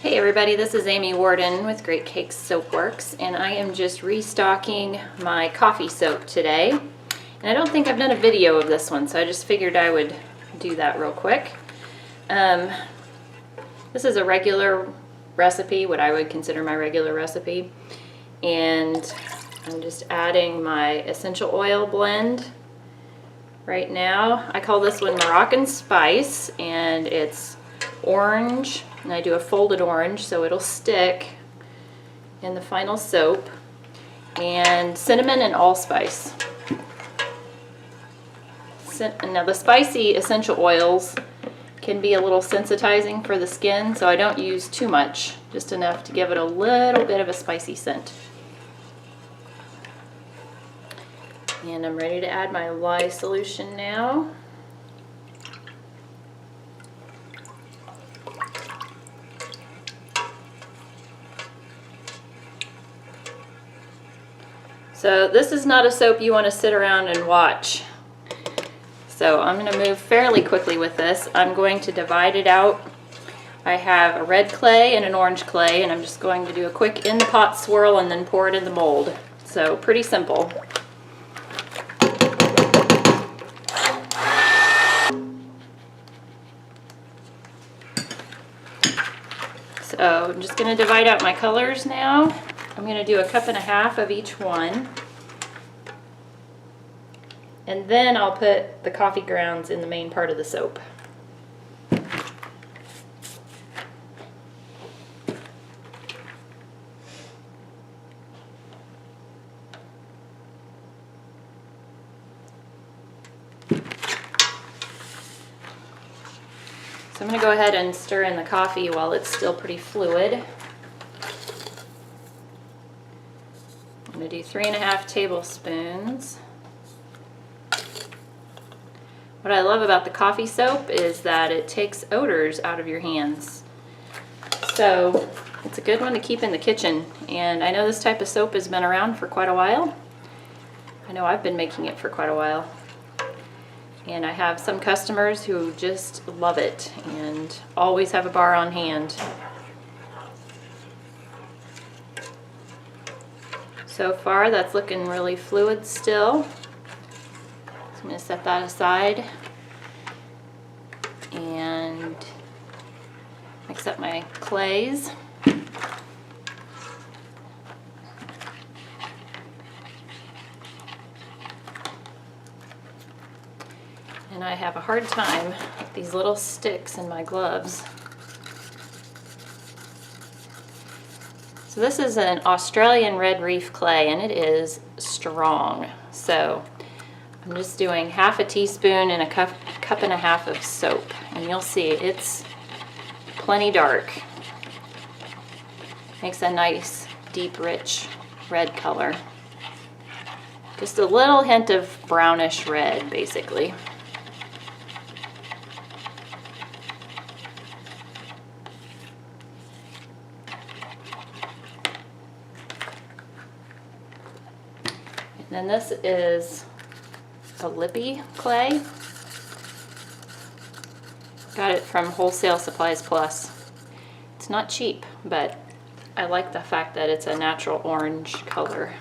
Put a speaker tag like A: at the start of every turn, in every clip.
A: Hey everybody, this is Amy Warden with Great Cakes Soapworks, and I am just restocking my coffee soap today. And I don't think I've done a video of this one, so I just figured I would do that real quick. This is a regular recipe, what I would consider my regular recipe. And I'm just adding my essential oil blend right now. I call this one Moroccan Spice, and it's orange, and I do a folded orange so it'll stick in the final soap, and cinnamon and allspice. Now the spicy essential oils can be a little sensitizing for the skin, so I don't use too much, just enough to give it a little bit of a spicy scent. And I'm ready to add my lye solution now. So this is not a soap you want to sit around and watch. So I'm going to move fairly quickly with this. I'm going to divide it out. I have a red clay and an orange clay, and I'm just going to do a quick in the pot swirl and then pour it in the mold. So pretty simple. So I'm just going to divide out my colors now. I'm going to do 1.5 cups of each one. And then I'll put the coffee grounds in the main part of the soap. So I'm going to go ahead and stir in the coffee while it's still pretty fluid. I'm going to do 3.5 tablespoons. What I love about the coffee soap is that it takes odors out of your hands. So it's a good one to keep in the kitchen. And I know this type of soap has been around for quite a while. I know I've been making it for quite a while. And I have some customers who just love it and always have a bar on hand. So far that's looking really fluid still. So I'm going to set that aside and mix up my clays. And I have a hard time with these little sticks in my gloves. So this is an Australian red reef clay, and it is strong. So I'm just doing 1/2 teaspoon and 1.5 cups of soap, and you'll see it's plenty dark. Makes a nice, deep, rich red color. Just a little hint of brownish red, basically. And then this is a lippy clay. Got it from Wholesale Supplies Plus. It's not cheap, but I like the fact that it's a natural orange color.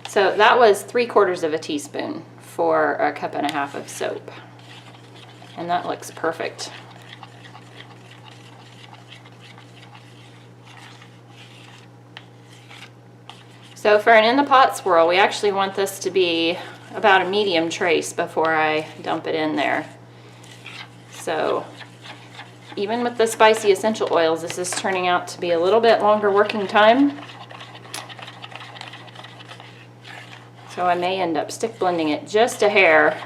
A: So that was 3/4 teaspoon for 1.5 cups of soap. And that looks perfect. So for an in-the-pot swirl, we actually want this to be about a medium trace before I dump it in there. So even with the spicy essential oils, this is turning out to be a little bit longer working time. So I may end up stick blending it just a hair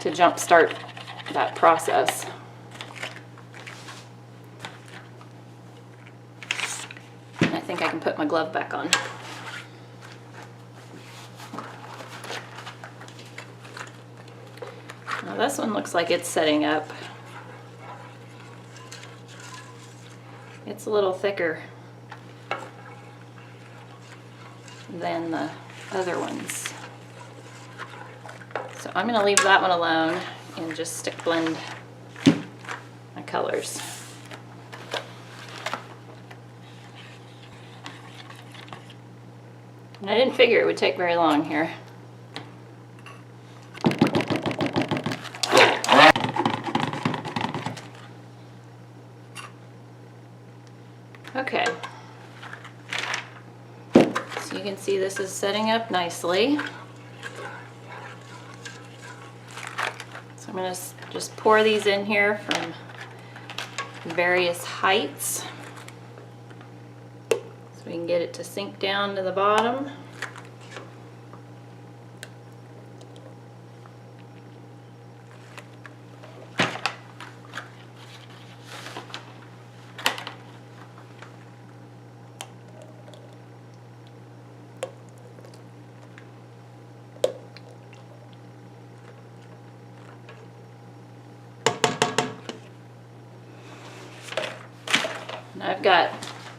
A: to jumpstart that process. I think I can put my glove back on. Now this one looks like it's setting up. It's a little thicker than the other ones. So I'm going to leave that one alone and just stick blend my colors. And I didn't figure it would take very long here. Okay. So you can see this is setting up nicely. So I'm going to just pour these in here from various heights so we can get it to sink down to the bottom. And I've got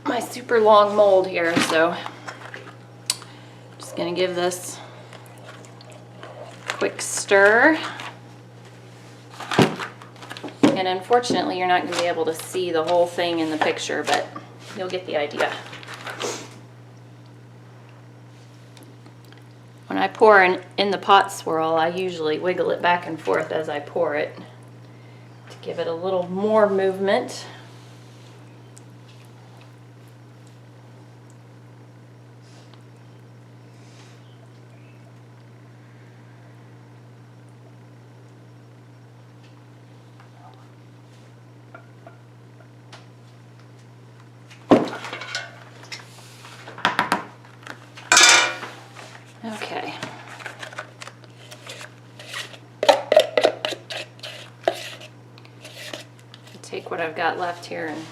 A: my super long mold here, so just gonna give this a quick stir. And unfortunately, you're not gonna be able to see the whole thing in the picture, but you'll get the idea. When I pour in the pot swirl, I usually wiggle it back and forth as I pour it to give it a little more movement. Okay. Take what I've got left here and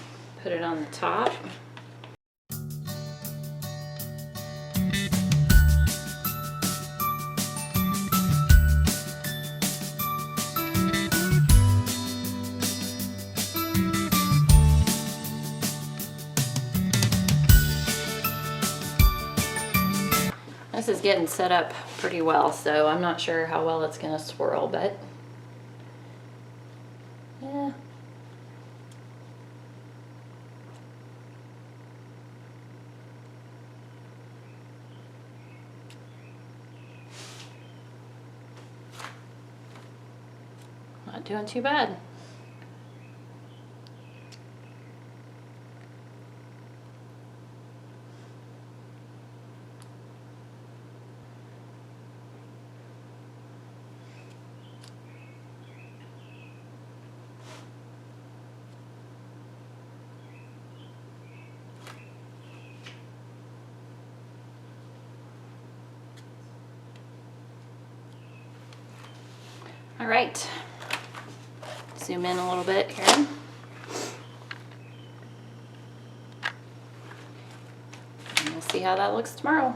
A: put it on the top. This is getting set up pretty well, so I'm not sure how well it's going to swirl, but yeah. Not doing too bad. All right, zoom in a little bit here. And we'll see how that looks tomorrow.